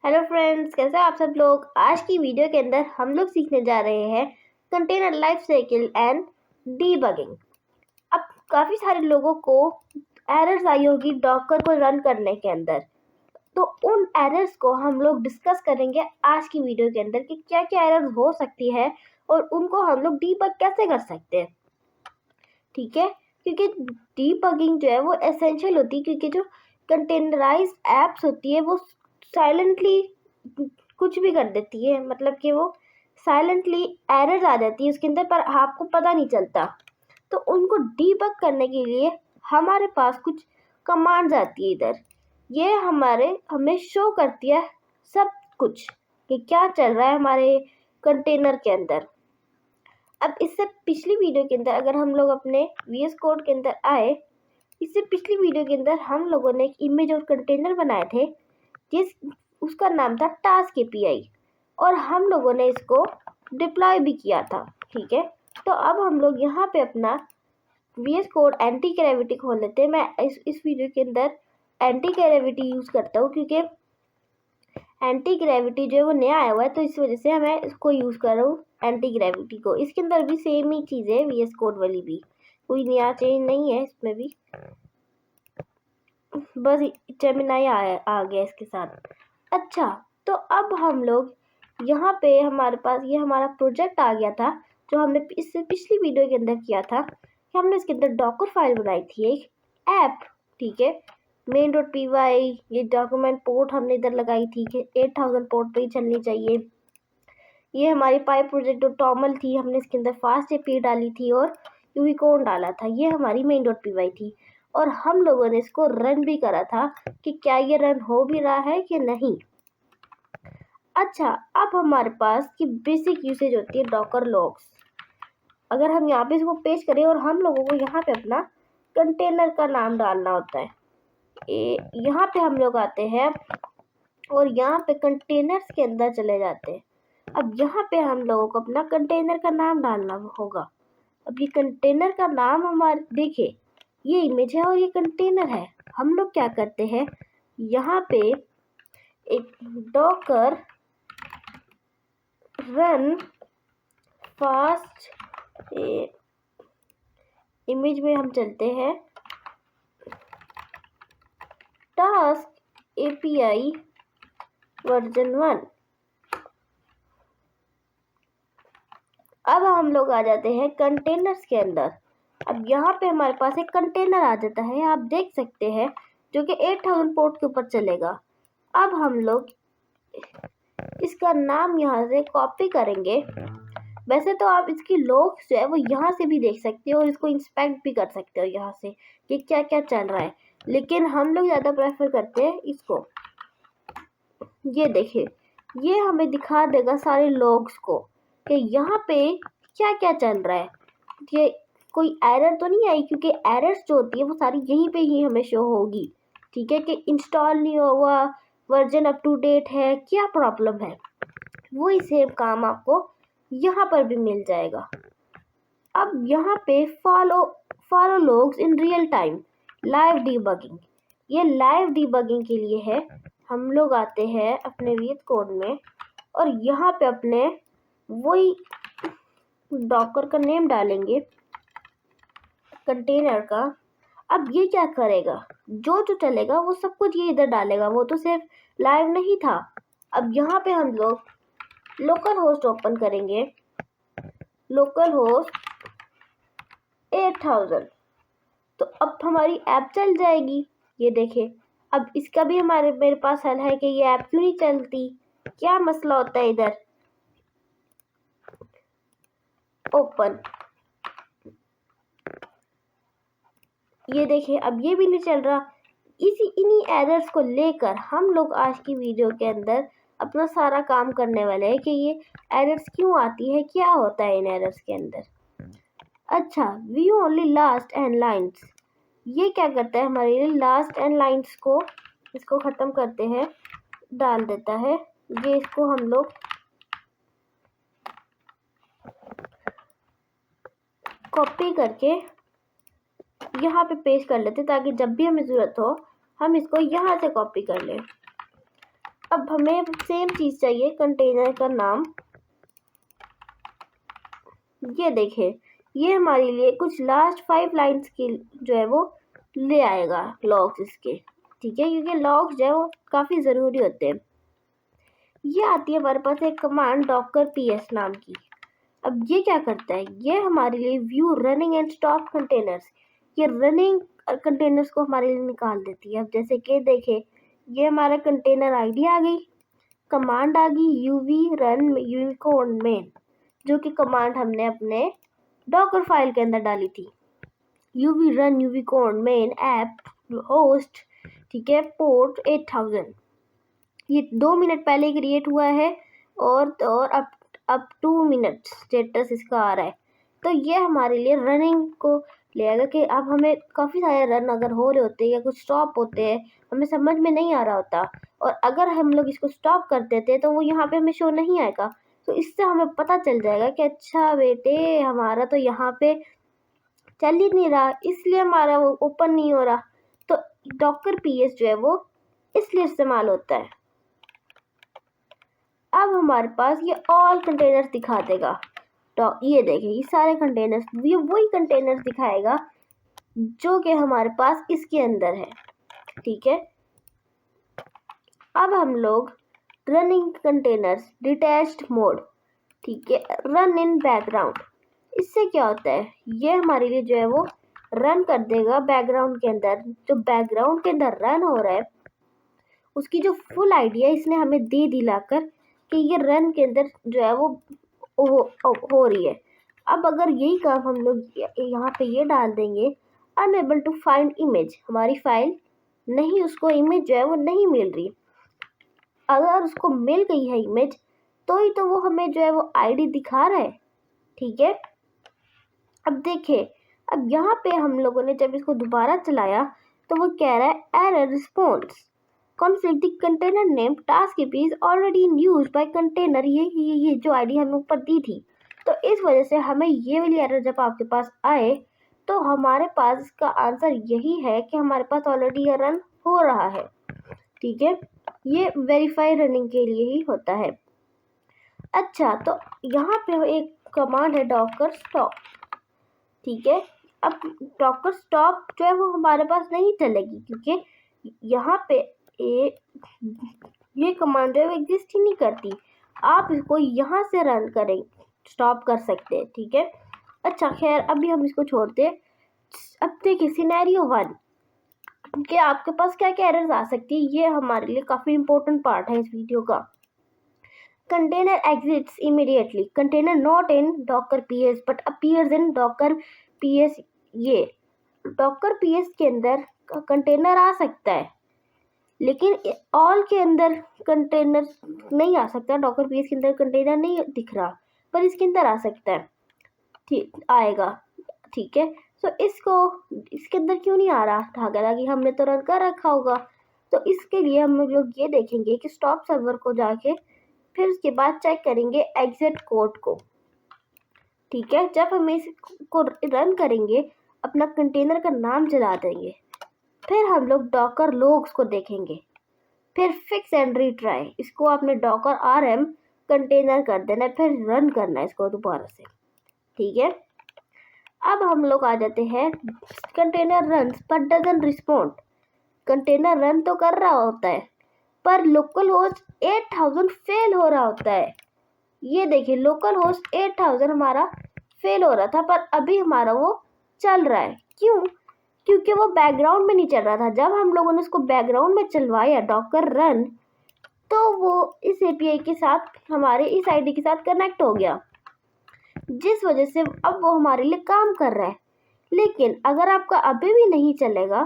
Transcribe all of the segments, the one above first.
Hello friends, कैसे हैं आप सब लोग। आज की वीडियो के अंदर हम लोग सीखने जा रहे हैं container life cycle and debugging. अब काफ़ी सारे लोगों को एरर्स आई होगी डॉकर को रन करने के अंदर, तो उन एरर्स को हम लोग डिस्कस करेंगे आज की वीडियो के अंदर कि क्या क्या एरर्स हो सकती है और उनको हम लोग डीबग कैसे कर सकते हैं। ठीक है, क्योंकि डीबगिंग जो है वो एसेंशियल होती है, क्योंकि जो कंटेनराइज्ड एप्स होती है वो साइलेंटली कुछ भी कर देती है, मतलब कि वो साइलेंटली एरर्स आ जाती है उसके अंदर पर आपको पता नहीं चलता। तो उनको डीबग करने के लिए हमारे पास कुछ कमांड्स आती है इधर। ये हमें शो करती है सब कुछ कि क्या चल रहा है हमारे कंटेनर के अंदर। अब इससे पिछली वीडियो के अंदर अगर हम लोग अपने VS कोड के अंदर आए, इससे पिछली वीडियो के अंदर हम लोगों ने एक इमेज और कंटेनर बनाए थे उसका नाम था टास्क API, और हम लोगों ने इसको डिप्लॉय भी किया था। ठीक है, तो अब हम लोग यहाँ पे अपना VS कोड एंटी ग्रेविटी खोल लेते हैं। मैं इस वीडियो के अंदर एंटी ग्रेविटी यूज़ करता हूँ, क्योंकि एंटी ग्रेविटी जो है वो नया आया हुआ है, तो इस वजह से मैं इसको यूज़ कर रहा हूँ एंटी ग्रेविटी को। इसके अंदर भी सेम ही चीज़ है, VS कोड वाली भी, कोई नया चेंज नहीं है इसमें भी, बस जेमिनाई आ गया इसके साथ। अच्छा, तो अब हम लोग यहाँ पे हमारे पास ये हमारा प्रोजेक्ट आ गया था जो हमने इससे पिछली वीडियो के अंदर किया था कि हमने इसके अंदर डॉकर फाइल बनाई थी, एक ऐप। ठीक है, main.py, ये डॉक्यूमेंट पोर्ट हमने इधर लगाई थी कि 8000 पोर्ट पे ही चलनी चाहिए। ये हमारी पाइप प्रोजेक्ट .toml थी, हमने इसके अंदर फास्ट API डाली थी और यूनिकोड डाला था। ये हमारी main.py थी और हम लोगों ने इसको रन भी करा था कि क्या ये रन हो भी रहा है कि नहीं। अच्छा, अब हमारे पास की बेसिक यूसेज होती है डॉकर लॉग्स। अगर हम यहाँ पे इसको पेस्ट करें और हम लोगों को यहाँ पे अपना कंटेनर का नाम डालना होता है, यहाँ पे हम लोग आते हैं और यहाँ पे कंटेनर्स के अंदर चले जाते हैं। अब यहाँ पे हम लोगों को अपना कंटेनर का नाम डालना होगा। अब ये कंटेनर का नाम हमारे देखिए, ये इमेज है और ये कंटेनर है। हम लोग क्या करते हैं, यहाँ पे एक डॉकर रन फास्ट इमेज में हम चलते हैं टास्क API वर्जन 1। अब हम लोग आ जाते हैं कंटेनर्स के अंदर। अब यहाँ पे हमारे पास एक कंटेनर आ जाता है, आप देख सकते हैं, जो कि 8000 पोर्ट के ऊपर चलेगा। अब हम लोग इसका नाम यहाँ से कॉपी करेंगे। वैसे तो आप इसकी लॉग्स जो है वो यहाँ से भी देख सकते हो और इसको इंस्पेक्ट भी कर सकते हो यहाँ से कि क्या क्या चल रहा है, लेकिन हम लोग ज़्यादा प्रेफर करते हैं इसको। ये देखिए, ये हमें दिखा देगा सारे लॉग्स को कि यहाँ पे क्या क्या चल रहा है। ये कोई एरर तो नहीं आई, क्योंकि एरर्स जो होती है वो सारी यहीं पे ही हमें शो होगी। ठीक है, कि इंस्टॉल नहीं हुआ, वर्जन अप टू डेट है, क्या प्रॉब्लम है, वही सेम काम आपको यहाँ पर भी मिल जाएगा। अब यहाँ पे follow logs in real time live debugging, ये लाइव डीबगिंग के लिए है। हम लोग आते हैं अपने VS कोड में और यहाँ पे अपने वही डॉकर का नेम डालेंगे कंटेनर का। अब ये क्या करेगा, जो चलेगा वो सब कुछ ये इधर डालेगा, वो तो सिर्फ लाइव नहीं था। अब यहाँ पे हम लोग लोकल होस्ट ओपन करेंगे, लोकल होस्ट 8000, तो अब हमारी ऐप चल जाएगी। ये देखिए, अब इसका भी मेरे पास हल है कि ये ऐप क्यों नहीं चलती, क्या मसला होता है इधर। ओपन, ये देखिए अब ये भी नहीं चल रहा। इन्हीं एरर्स को लेकर हम लोग आज की वीडियो के अंदर अपना सारा काम करने वाले हैं कि ये एरर्स क्यों आती है, क्या होता है इन एरर्स के अंदर। अच्छा, view only last and lines, ये क्या करता है, हमारे लास्ट एंड लाइन्स को इसको ख़त्म करते हैं, डाल देता है। ये इसको हम लोग कॉपी करके यहाँ पे पेस्ट कर लेते ताकि जब भी हमें ज़रूरत हो हम इसको यहाँ से कॉपी कर लें। अब हमें सेम चीज़ चाहिए, कंटेनर का नाम। ये देखें, ये हमारे लिए कुछ लास्ट 5 लाइन्स की जो है वो ले आएगा लॉग्स इसके, ठीक है, क्योंकि लॉग्स जो है वो काफ़ी ज़रूरी होते हैं। ये आती है हमारे पास एक कमांड डॉकर ps नाम की। अब ये क्या करता है, ये हमारे लिए view running and stop containers, ये रनिंग कंटेनर्स को हमारे लिए निकाल देती है। अब जैसे कि देखें, ये हमारा कंटेनर आईडी आ गई, कमांड आ गई uv रन यूनिकोड मेन, जो कि कमांड हमने अपने डॉकर फाइल के अंदर डाली थी। uv run Unicode main app host, ठीक है, पोर्ट 8000। ये 2 मिनट पहले क्रिएट हुआ है और अब 2 मिनट स्टेटस इसका आ रहा है। तो ये हमारे लिए रनिंग को ले आएगा कि अब हमें काफ़ी सारे रन अगर हो रहे होते हैं या कुछ स्टॉप होते हैं, हमें समझ में नहीं आ रहा होता, और अगर हम लोग इसको स्टॉप कर देते तो वो यहाँ पे हमें शो नहीं आएगा। तो इससे हमें पता चल जाएगा कि अच्छा बेटे, हमारा तो यहाँ पे चल ही नहीं रहा, इसलिए हमारा वो ओपन नहीं हो रहा। तो डॉकर ps जो है वो इसलिए इस्तेमाल होता है। अब हमारे पास ये ऑल कंटेनर्स दिखा देगा। तो ये देखिए, ये सारे कंटेनर्स, ये वही कंटेनर्स दिखाएगा जो कि हमारे पास इसके अंदर है, ठीक है। अब हम लोग रनिंग कंटेनर्स डिटैच्ड मोड, ठीक है, रन इन बैकग्राउंड, इससे क्या होता है, ये हमारे लिए जो है वो रन कर देगा बैकग्राउंड के अंदर। जो बैकग्राउंड के अंदर रन हो रहा है उसकी जो फुल आइडिया इसने हमें दे दिलाकर कि ये रन के अंदर जो है वो हो रही है। अब अगर यही काम हम लोग यहाँ पे ये डाल देंगे, अनएबल टू फाइंड इमेज, हमारी फाइल नहीं, उसको इमेज जो है वो नहीं मिल रही। अगर उसको मिल गई है इमेज तो ही तो वो हमें जो है वो आईडी दिखा रहा है, ठीक है। अब देखिए, अब यहाँ पे हम लोगों ने जब इसको दोबारा चलाया तो वो कह रहा है error response conflict the container name task is already in use by container, ये जो आईडी हमें ऊपर दी थी। तो इस वजह से हमें ये वाली एरर जब आपके पास आए तो हमारे पास इसका आंसर यही है कि हमारे पास ऑलरेडी ये रन हो रहा है, ठीक है। ये वेरीफाई रनिंग के लिए ही होता है। अच्छा, तो यहाँ पे एक कमांड है डॉकर स्टॉप, ठीक है। अब डॉकर स्टॉप जो है वो हमारे पास नहीं चलेगी क्योंकि यहाँ पे ये कमांड जो है एग्जिस्ट ही नहीं करती। आप इसको यहाँ से रन करें, स्टॉप कर सकते हैं, ठीक है। अच्छा खैर, अभी हम इसको छोड़ते हैं। अब देखिए सिनेरियो 1 कि आपके पास क्या क्या एरर्स आ सकती है, ये हमारे लिए काफ़ी इंपॉर्टेंट पार्ट है इस वीडियो का। Container exits immediately, container not in Docker ps but appears in Docker ps। ये डॉकर ps के अंदर कंटेनर आ सकता है लेकिन ऑल के अंदर कंटेनर नहीं आ सकता। डॉकर ps के अंदर कंटेनर नहीं दिख रहा पर इसके अंदर आ सकता है, ठीक आएगा, ठीक है। तो इसके अंदर क्यों नहीं आ रहा, धागा लगी हमने तो रन कर रखा होगा। तो इसके लिए हम लोग ये देखेंगे कि स्टॉप सर्वर को जाके फिर उसके बाद चेक करेंगे एग्जिट कोड को, ठीक है। जब हम इसको रन करेंगे अपना कंटेनर का नाम चला देंगे, फिर हम लोग डॉकर लोग्स को देखेंगे, फिर फिक्स एंड रीट्राई, इसको आपने डॉकर rm कंटेनर कर देना है, फिर रन करना है इसको दोबारा से, ठीक है। अब हम लोग आ जाते हैं कंटेनर रन्स पर डजंट रिस्पॉन्ड, कंटेनर रन तो कर रहा होता है पर लोकल होस्ट 8000 फेल हो रहा होता है। ये देखिए, लोकल होस्ट 8000 हमारा फेल हो रहा था पर अभी हमारा वो चल रहा है। क्यों? क्योंकि वो बैकग्राउंड में नहीं चल रहा था। जब हम लोगों ने उसको बैकग्राउंड में चलवाया डॉकर रन, तो वो इस एपीआई के साथ, हमारे इस आईडी के साथ कनेक्ट हो गया, जिस वजह से अब वो हमारे लिए काम कर रहा है। लेकिन अगर आपका अभी भी नहीं चलेगा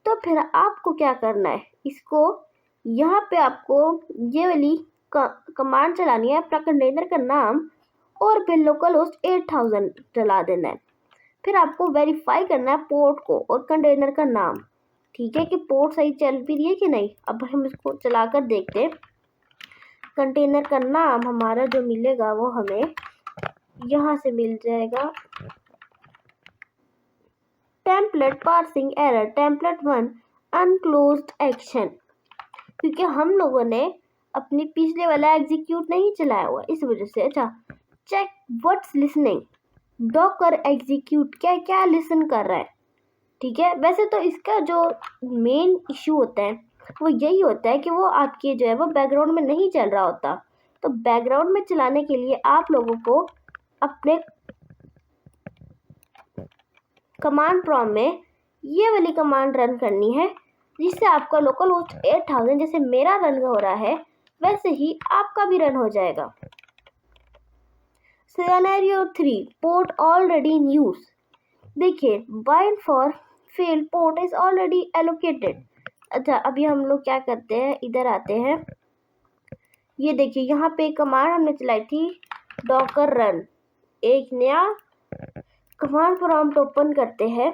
तो फिर आपको क्या करना है, इसको यहाँ पे आपको ये वाली कमांड चलानी है, अपना कंटेनर का नाम और फिर लोकल होस्ट 8000 चला देना है। फिर आपको वेरीफाई करना है पोर्ट को और कंटेनर का नाम, ठीक है, कि पोर्ट सही चल भी रही है कि नहीं। अब हम इसको चलाकर देखते हैं। कंटेनर का नाम हमारा जो मिलेगा वो हमें यहाँ से मिल जाएगा, template parsing error template 1 अनक्लोज्ड action, क्योंकि हम लोगों ने अपनी पिछले वाला एग्जीक्यूट नहीं चलाया हुआ, इस वजह से। अच्छा, check what's listening, Docker execute क्या क्या लिसन कर रहा है, ठीक है। वैसे तो इसका जो मेन इशू होता है वो यही होता है कि वो आपके जो है वो बैकग्राउंड में नहीं चल रहा होता। तो बैकग्राउंड में चलाने के लिए आप लोगों को अपने कमांड प्रॉम्प्ट में ये वाली कमांड रन करनी है, जिससे आपका लोकल होस्ट 8000 जैसे मेरा रन हो रहा है वैसे ही आपका भी रन हो जाएगा। Scenario 3, port already in use. देखिए, bind for fail port is already allocated. अच्छा, अभी हम लोग क्या करते हैं, इधर आते हैं। ये देखिए, यहाँ पे कमांड हमने चलाई थी डॉकर रन। एक नया कमांड प्रॉम्प्ट ओपन करते हैं।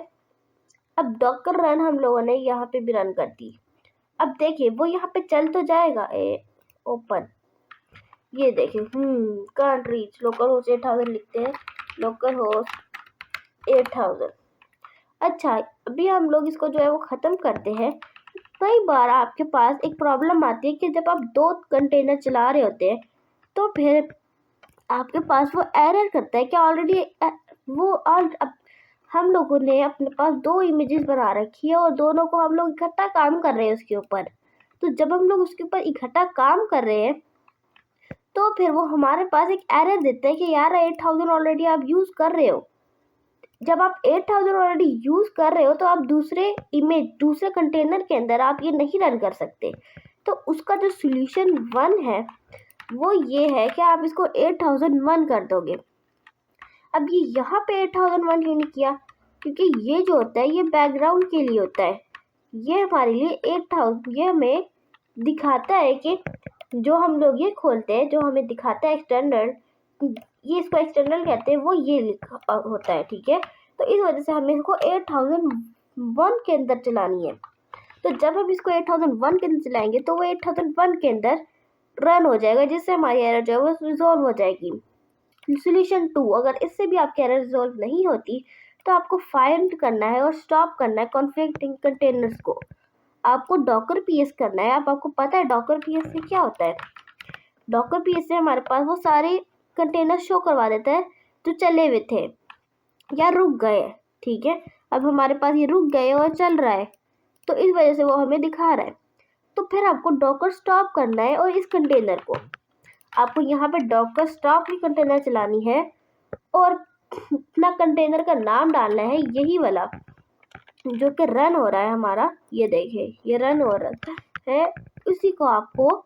अब डॉकर रन हम लोगों ने यहाँ पे भी रन कर दी। अब देखिए, वो यहाँ पे चल तो जाएगा। ओपन, ये देखिए, कांट रीच लोकल होस्ट 8000 लिखते हैं, लोकल होस्ट 8000। अच्छा, अभी हम लोग इसको जो है वो ख़त्म करते हैं। कई बार आपके पास एक प्रॉब्लम आती है कि जब आप 2 कंटेनर चला रहे होते हैं तो फिर आपके पास वो एरर करता है कि ऑलरेडी अब हम लोगों ने अपने पास 2 इमेजेस बना रखी है और दोनों को हम लोग इकट्ठा काम कर रहे हैं उसके ऊपर। तो जब हम लोग उसके ऊपर इकट्ठा काम कर रहे हैं तो फिर वो हमारे पास एक एरर देता है कि यार 8000 ऑलरेडी आप यूज़ कर रहे हो। जब आप 8000 ऑलरेडी यूज़ कर रहे हो तो आप दूसरे कंटेनर के अंदर आप ये नहीं रन कर सकते। तो उसका जो सॉल्यूशन 1 है वो ये है कि आप इसको 8001 कर दोगे। अब ये यहाँ पे 8001 क्यों नहीं किया, क्योंकि ये जो होता है ये बैकग्राउंड के लिए होता है। ये हमारे लिए 8000 ये हमें दिखाता है कि जो हम लोग ये खोलते हैं, जो हमें दिखाता है एक्सटर्नल, ये इसको एक्सटर्नल कहते हैं, वो ये लिखा होता है, ठीक है। तो इस वजह से हमें इसको 8001 के अंदर चलानी है। तो जब हम इसको 8001 के अंदर चलाएंगे तो वो 8001 के अंदर रन हो जाएगा, जिससे हमारी एरर जो है वो रिजॉल्व हो जाएगी। सॉल्यूशन 2, अगर इससे भी आपकी एरर रिजॉल्व नहीं होती तो आपको फाइंड करना है और स्टॉप करना है कॉन्फ़िगरिंग कंटेनर्स को। आपको डॉकर पीएस करना है। आपको पता है डॉकर पीएस से क्या होता है? डॉकर पीएस से हमारे पास वो सारे कंटेनर शो करवा देता है जो चले हुए थे या रुक गए, ठीक है। अब हमारे पास ये रुक गए और चल रहा है, तो इस वजह से वो हमें दिखा रहा है। तो फिर आपको डॉकर स्टॉप करना है और इस कंटेनर को आपको यहाँ पे डॉकर स्टॉप की कंटेनर चलानी है और अपना कंटेनर का नाम डालना है, यही वाला जो कि रन हो रहा है हमारा। ये देखिए, ये रन हो रहा है, उसी को आपको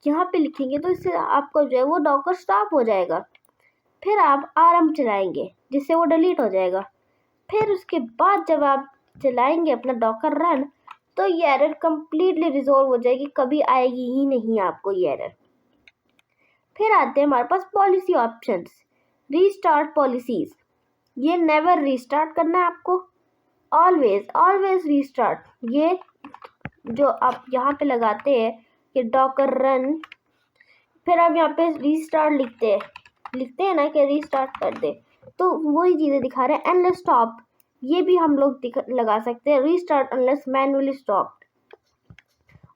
यहाँ पे लिखेंगे तो इससे आपको जो है वो डॉकर स्टॉप हो जाएगा। फिर आप आरएम चलाएंगे जिससे वो डिलीट हो जाएगा। फिर उसके बाद जब आप चलाएंगे अपना डॉकर रन तो ये एरर कम्प्लीटली रिजॉल्व हो जाएगी, कभी आएगी ही नहीं आपको ये एरर। फिर आते हैं हमारे पास पॉलिसी ऑप्शंस, रीस्टार्ट पॉलिसीज। ये नेवर रीस्टार्ट करना है आपको, ऑलवेज रीस्टार्ट। ये जो आप यहाँ पे लगाते हैं कि डॉकर रन, फिर आप यहाँ पे रीस्टार्ट लिखते हैं ना कि रीस्टार्ट कर दे, तो वही चीज़ें दिखा रहे हैं। एनलेस स्टॉप, ये भी हम लोग लगा सकते हैं, restart unless manually stopped,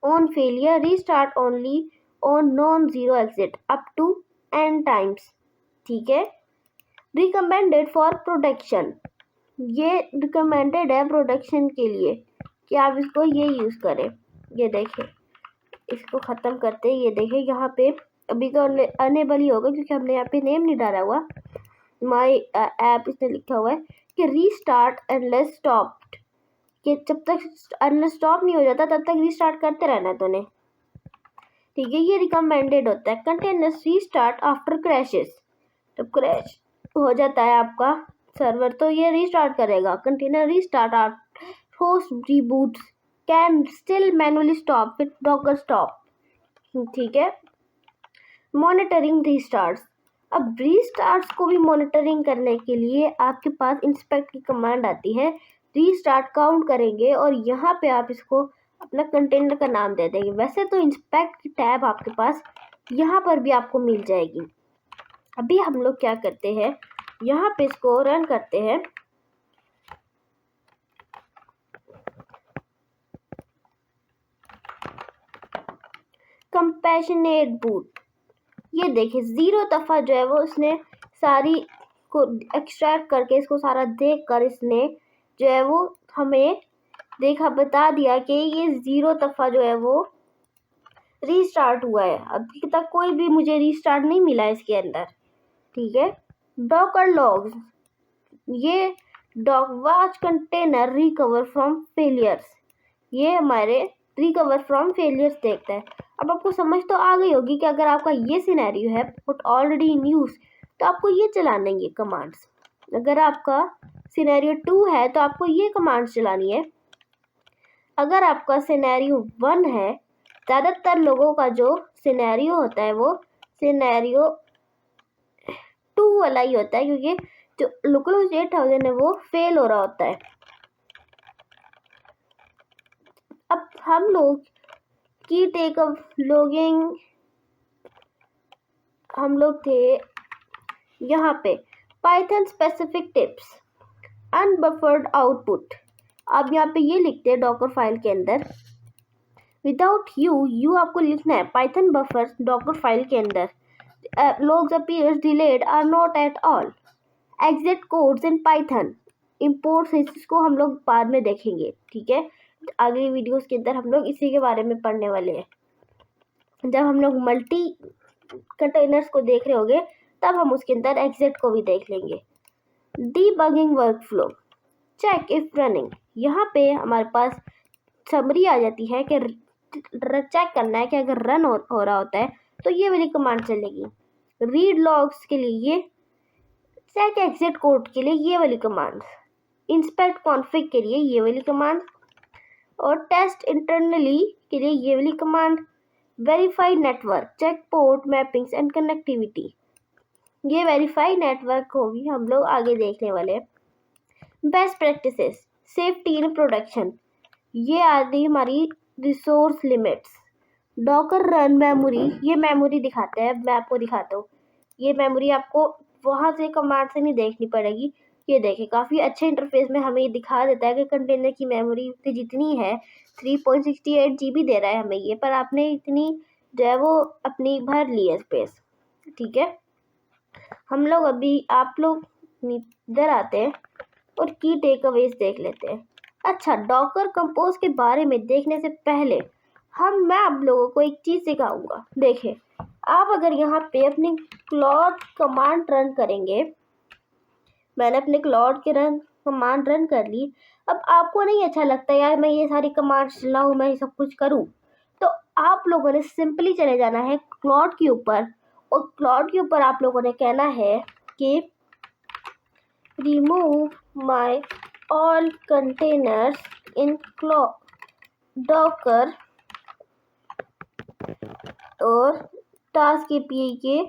on failure restart only on non zero exit up to n times, ठीक है। रिकमेंडेड फॉर प्रोटेक्शन, ये रिकमेंडेड है प्रोटेक्शन के लिए कि आप इसको ये यूज़ करें। ये देखिए, इसको ख़त्म करते हैं। ये देखिए, यहाँ पे अभी तो अनेबल ही होगा क्योंकि हमने यहाँ पे नेम नहीं डाला हुआ, माई ऐप इसने लिखा हुआ है कि रीस्टार्ट अनलेस स्टॉप्ड, कि जब तक अनलेस स्टॉप नहीं हो जाता तब तक रीस्टार्ट करते रहना है तूने, ठीक है। ये रिकमेंडेड होता है। कंटेनर्स रीस्टार्ट आफ्टर क्रैशेस, जब क्रैश हो जाता है आपका सर्वर तो ये रीस्टार्ट करेगा। Container restart after host reboots can still manually stop with Docker stop, ठीक है। मॉनिटरिंग रीस्टार्ट्स, अब रीस्टार्ट्स को भी मॉनिटरिंग करने के लिए आपके पास इंस्पेक्ट की कमांड आती है। रीस्टार्ट काउंट करेंगे और यहाँ पे आप इसको अपना कंटेनर का नाम दे देंगे। वैसे तो इंस्पेक्ट की टैब आपके पास यहाँ पर भी आपको मिल जाएगी। अभी हम लोग क्या करते हैं, यहाँ पे इसको रन करते हैं। Compassionate boot. ये देखिए 0 दफ़ा जो है वो उसने सारी को एक्सट्रैक्ट करके इसको सारा देख कर इसने जो है वो हमें बता दिया कि ये 0 दफ़ा जो है वो रीस्टार्ट हुआ है। अभी तक कोई भी मुझे रीस्टार्ट नहीं मिला इसके अंदर। ठीक है। डॉकर लॉग्स, ये watch container recover from failures, ये हमारे रिकवर फ्रॉम फेलियर्स देखता है। अब आपको समझ तो आ गई होगी कि अगर आपका ये सिनेरियो है बट ऑलरेडी इन यूज, तो आपको ये चलाने ये कमांड्स। अगर आपका सिनेरियो 2 है तो आपको ये कमांड्स चलानी है। अगर आपका सिनेरियो 1 है, ज़्यादातर लोगों का जो सिनेरियो होता है वो सिनेरियो 2 वाला ही होता है, क्योंकि जो लोकलहोस्ट 8000 है वो फेल हो रहा होता है। अब हम लोग की टेक ऑफ लॉगिंग, हम लोग थे यहाँ पे पाइथन स्पेसिफिक टिप्स, अनबफर्ड आउटपुट। अब यहाँ पे ये लिखते हैं डॉकर फाइल के अंदर, विदाउट यू आपको लिखना है पाइथन बफर डॉकर फाइल के अंदर, logs appears delayed are not at all, exit codes in python, import इसको हम लोग बाद में देखेंगे। ठीक है, अगली वीडियोस के अंदर हम लोग इसी के बारे में पढ़ने वाले हैं। जब हम लोग मल्टी कंटेनर्स को देख रहे होंगे तब हम उसके अंदर एग्जिट को भी देख लेंगे। Debugging workflow, check if running, यहाँ पे हमारे पास समरी आ जाती है कि चेक करना है कि अगर रन हो रहा होता है तो ये वाली कमांड चलेगी। रीड लॉग्स के लिए ये, चेक एग्जिट कोड के लिए ये वाली कमांड, इंस्पेक्ट कॉन्फ़िग के लिए ये वाली कमांड, और टेस्ट इंटरनली के लिए ये वाली command, verify network, check port mappings and connectivity. ये वेरीफाई नेटवर्क को भी हम लोग आगे देखने वाले हैं। Best practices, safety in production, ये आती हमारी resource limits. Docker run memory, ये मेमोरी दिखाते हैं, मैं आपको दिखाता हूँ। ये मेमोरी आपको वहाँ से कमांड से नहीं देखनी पड़ेगी। ये देखिए काफ़ी अच्छे इंटरफेस में हमें ये दिखा देता है कि कंटेनर की मेमोरी जितनी है 3.68 GB दे रहा है हमें ये, पर आपने इतनी जो है वो अपनी भर ली है स्पेस। ठीक है, हम लोग अभी आप लोग इधर आते हैं और की टेक अवेज देख लेते हैं। अच्छा, डॉकर कंपोज के बारे में देखने से पहले मैं आप लोगों को एक चीज़ सिखाऊंगा। देखिए, आप अगर यहाँ पे अपनी क्लॉड कमांड रन करेंगे, मैंने अपने क्लॉड के कमांड रन कर ली। अब आपको नहीं अच्छा लगता यार मैं ये सारी कमांड चलाऊँ, मैं ये सब कुछ करूँ, तो आप लोगों ने सिंपली चले जाना है क्लॉड के ऊपर, और क्लॉड के ऊपर आप लोगों ने कहना है कि remove my all containers in Docker और टास्क एपीआई के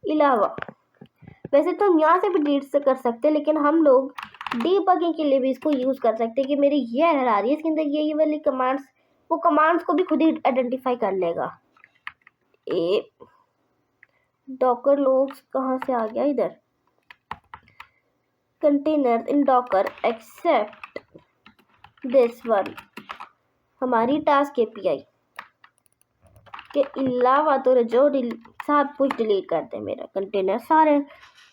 अलावा। वैसे तो हम यहाँ से भी डिलीट कर सकते हैं, लेकिन हम लोग डीबगिंग के लिए भी इसको यूज़ कर सकते हैं कि मेरी ये एरर आ रही है, इसके अंदर ये वाली कमांड्स, वो कमांड्स को भी खुद ही आइडेंटिफाई कर लेगा। डॉकर लोग्स कहाँ से आ गया इधर, container in Docker except this one, हमारी टास्क एपीआई के अलावा तो जो सब कुछ डिलीट कर दे मेरा कंटेनर, सारे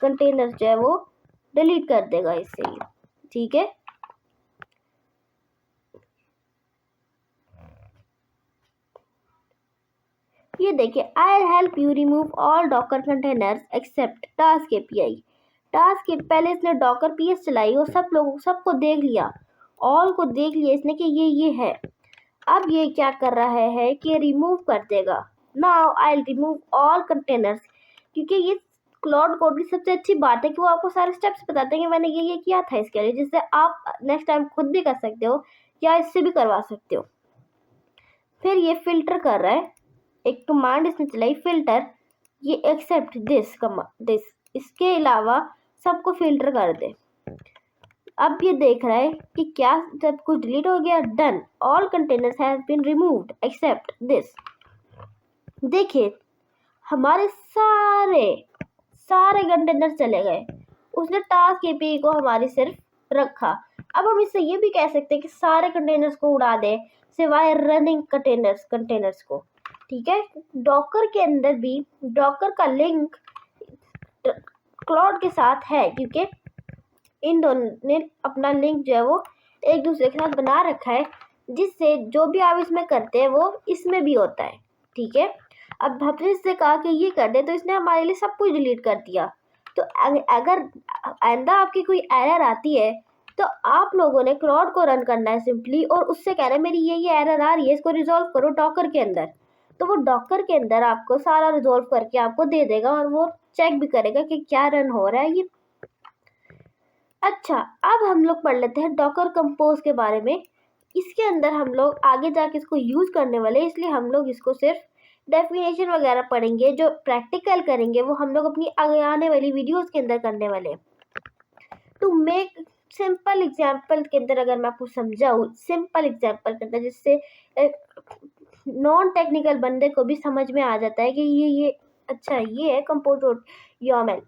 कंटेनर जो है वो डिलीट कर देगा इससे ही। ठीक है, ये देखिए, I help you remove all Docker containers except task API. Task के पहले इसने डॉकर पीएस चलाई और सबको देख लिया, ऑल को देख लिया इसने कि ये है। अब ये क्या कर रहा है कि रिमूव कर देगा। Now I remove all containers, क्योंकि ये क्लाउड कोड की सबसे अच्छी बात है कि वो आपको सारे स्टेप्स बताते हैं कि मैंने ये किया था इसके लिए, जिससे आप नेक्स्ट टाइम खुद भी कर सकते हो या इससे भी करवा सकते हो। फिर ये फिल्टर कर रहा है, एक कमांड इसने चलाई फिल्टर, ये एक्सेप्ट दिस, इसके अलावा सबको फिल्टर कर दे। अब ये देख रहा है कि क्या सब कुछ डिलीट हो गया, done, all containers have been removed except this. देखिए हमारे सारे कंटेनर चले गए, उसने टास्क एपीआई को हमारी सिर्फ रखा। अब हम इससे ये भी कह सकते हैं कि सारे कंटेनर्स को उड़ा दे सिवाय रनिंग कंटेनर्स को। ठीक है। डॉकर के अंदर भी डॉकर का लिंक क्लाउड के साथ है, क्योंकि इन दोनों ने अपना लिंक जो है वो एक दूसरे के साथ बना रखा है, जिससे जो भी आप इसमें करते हैं वो इसमें भी होता है। ठीक है। अब हमने इससे कहा कि ये कर दे, तो इसने हमारे लिए सब कुछ डिलीट कर दिया। तो अगर आइंदा आपकी कोई एरर आती है तो आप लोगों ने क्लाउड को रन करना है सिंपली, और उससे कह रहे हैं मेरी ये एरर आ रही है, इसको रिजॉल्व करो डॉकर के अंदर। तो वो डॉकर के अंदर आपको सारा रिजॉल्व करके आपको दे देगा, और वो चेक भी करेगा कि क्या रन हो रहा है ये। अच्छा, अब हम लोग पढ़ लेते हैं डॉकर कंपोज के बारे में। इसके अंदर हम लोग आगे जाके इसको यूज़ करने वाले, इसलिए हम लोग इसको सिर्फ डेफिनेशन वगैरह पढ़ेंगे। जो प्रैक्टिकल करेंगे वो हम लोग अपनी आगे आने वाली वीडियोस के अंदर करने वाले। टू मेक सिंपल एग्जाम्पल के अंदर अगर मैं आपको समझाऊँ, सिंपल एग्जाम्पल के अंदर, जिससे नॉन टेक्निकल बंदे को भी समझ में आ जाता है कि ये अच्छा ये है compose YAML।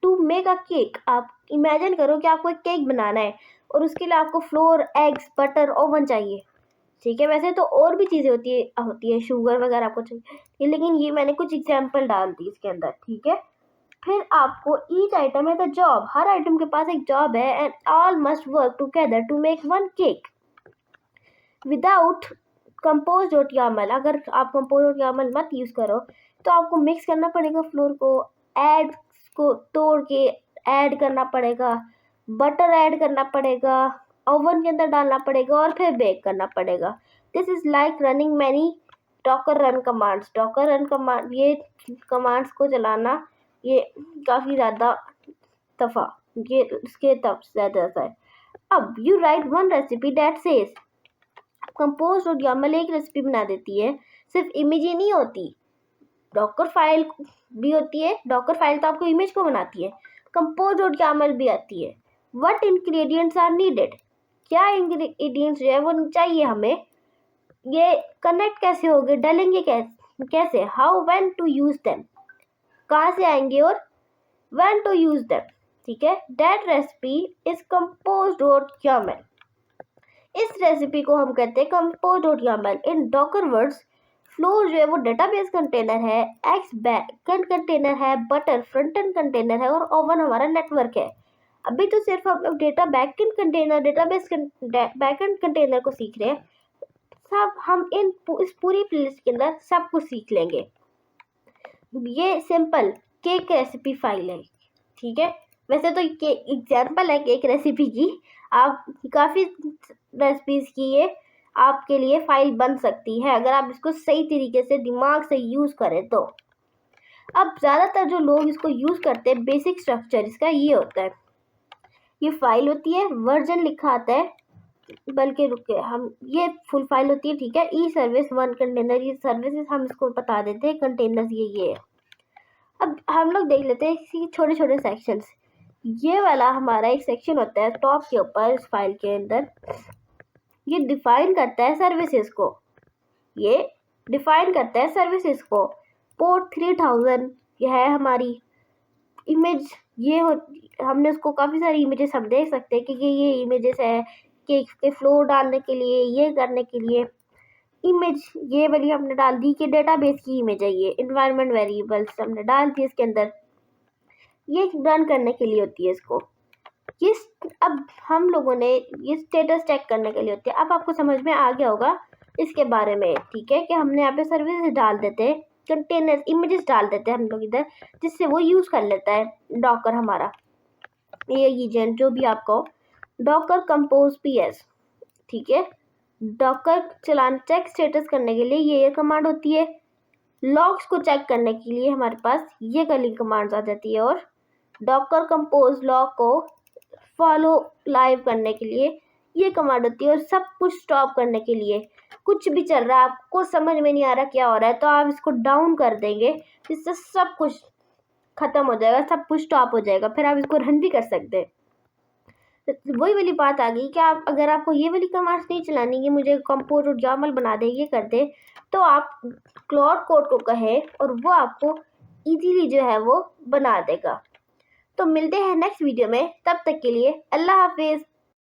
To make a cake, आप इमेजिन करो कि आपको एक केक बनाना है और उसके लिए आपको फ्लोर, एग्स, बटर, ओवन चाहिए। ठीक है। वैसे तो और भी चीज़ें होती है शुगर वगैरह आपको चाहिए, लेकिन ये मैंने कुछ एग्जाम्पल डाल दी इसके अंदर। ठीक है। फिर आपको each item is the job, हर आइटम के पास एक जॉब है, and all must work together to make one cake. Without compose.yaml, अगर आप compose.yaml मत यूज़ करो तो आपको मिक्स करना पड़ेगा फ्लोर को, एड को तोड़ के ऐड करना पड़ेगा, बटर ऐड करना पड़ेगा, ओवन के अंदर डालना पड़ेगा और फिर बेक करना पड़ेगा। This is like running many Docker run commands. Docker run command, ये कमांड्स को चलाना ये काफ़ी ज़्यादा दफ़ा ये इसके तब ज़्यादा है। अब you right one recipe that says, compose.yaml एक रेसिपी बना देती है। सिर्फ इमेज ही नहीं होती, डॉकर फाइल भी होती है। डॉकर फाइल तो आपको इमेज को बनाती है। compose.yaml भी आती है। व्हाट इंग्रेडिएंट्स आर नीडेड, क्या इंग्रेडिएंट्स जो है वो चाहिए हमें, ये कनेक्ट कैसे होंगे, डलेंगे कैसे, how when to use them, कहाँ से आएंगे और व्हेन टू यूज देम। ठीक है। दैट रेसिपी इज compose.yaml, इस रेसिपी को हम कहते हैं compose.yaml। इन डॉकर वर्ड्स, फ्लोर जो है वो डेटाबेस कंटेनर है, एक्स बैकएंड कंटेनर है, बटर फ्रंट एंड कंटेनर है, और ओवन हमारा नेटवर्क है। अभी तो सिर्फ हम लोग data backend container, database backend container को सीख रहे हैं। सब हम इस पूरी प्लेलिस्ट के अंदर सब कुछ सीख लेंगे। ये सिंपल केक रेसिपी फाइल है। ठीक है। वैसे तो एग्जाम्पल है केक रेसिपी की, आप काफ़ी रेसिपीज़ की ये आपके लिए फाइल बन सकती है अगर आप इसको सही तरीके से दिमाग से यूज़ करें तो। अब ज़्यादातर जो लोग इसको यूज़ करते हैं, बेसिक स्ट्रक्चर इसका ये होता है, ये फाइल होती है, वर्जन लिखा आता है, बल्कि रुके हम ये फुल फाइल होती है। ठीक है। ई सर्विस वन कंटेनर, ये सर्विसेज हम इसको बता देते हैं, कंटेनर्स ये है। अब हम लोग देख लेते हैं इसकी छोटे छोटे सेक्शंस। ये वाला हमारा एक सेक्शन होता है टॉप के ऊपर इस फाइल के अंदर, ये डिफाइन करता है सर्विसेज को, ये डिफाइन करता है सर्विसेज को। पोर्ट 3000 यह है हमारी इमेज, ये हमने उसको काफ़ी सारी इमेजेस हम देख सकते हैं कि ये इमेजेस है केक के फ्लोर डालने के लिए, ये करने के लिए। इमेज ये वाली हमने डाल दी कि डेटाबेस की इमेज है, ये इन्वायरमेंट वेरिएबल्स हमने डाल दी इसके अंदर, ये रन करने के लिए होती है इसको। ये अब हम लोगों ने ये स्टेटस चेक करने के लिए होती है। अब आपको समझ में आ गया होगा इसके बारे में। ठीक है। कि हमने यहाँ पे सर्विसेज डाल देते हैं, कंटेनर इमेजेस डाल देते हैं हम लोग इधर, जिससे वो यूज़ कर लेता है डॉकर हमारा, ये एजेंट जो भी आपको डॉकर कंपोज PS। ठीक है। डॉकर चलान चेक स्टेटस करने के लिए ये कमांड होती है। लॉग्स को चेक करने के लिए हमारे पास ये वाली कमांड्स आ जाती है, और डॉकर कंपोज लॉग को फॉलो लाइव करने के लिए ये कमांड होती है, और सब कुछ स्टॉप करने के लिए, कुछ भी चल रहा है आपको समझ में नहीं आ रहा क्या हो रहा है तो आप इसको डाउन कर देंगे, जिससे सब कुछ ख़त्म हो जाएगा, सब कुछ स्टॉप हो जाएगा, फिर आप इसको रन भी कर सकते हैं। तो वही वाली बात आ गई कि आप अगर आपको ये वाली कमांड्स नहीं चलानी है, मुझे compose.yaml बना दे, ये कर दे, तो आप क्लाउड कोड को कहें और वो आपको इजीली जो है वो बना देगा। तो मिलते हैं नेक्स्ट वीडियो में, तब तक के लिए अल्लाह हाफिज़।